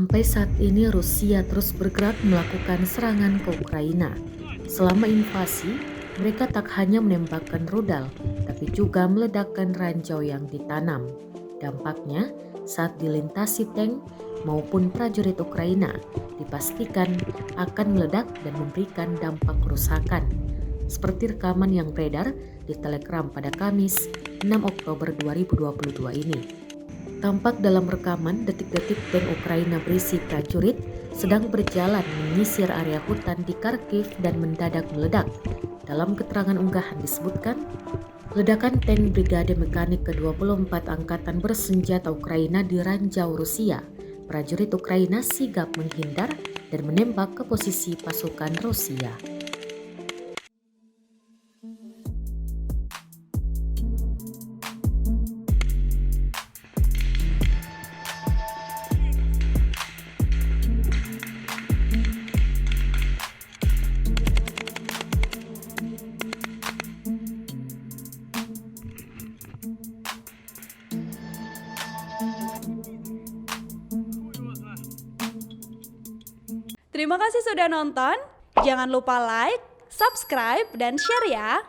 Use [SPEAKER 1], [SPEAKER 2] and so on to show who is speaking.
[SPEAKER 1] Sampai saat ini Rusia terus bergerak melakukan serangan ke Ukraina. Selama invasi, mereka tak hanya menembakkan rudal, tapi juga meledakkan ranjau yang ditanam. Dampaknya, saat dilintasi tank maupun prajurit Ukraina, dipastikan akan meledak dan memberikan dampak kerusakan. Seperti rekaman yang beredar di Telegram pada Kamis 6 Oktober 2022 ini. Tampak dalam rekaman detik-detik tank Ukraina berisi prajurit sedang berjalan menyisir area hutan di Kharkiv dan mendadak meledak. Dalam keterangan unggahan disebutkan, ledakan tank Brigade Mekanik ke-24 Angkatan Bersenjata Ukraina di ranjau Rusia. Prajurit Ukraina sigap menghindar dan menembak ke posisi pasukan Rusia.
[SPEAKER 2] Terima kasih sudah nonton. Jangan lupa like, subscribe, dan share ya.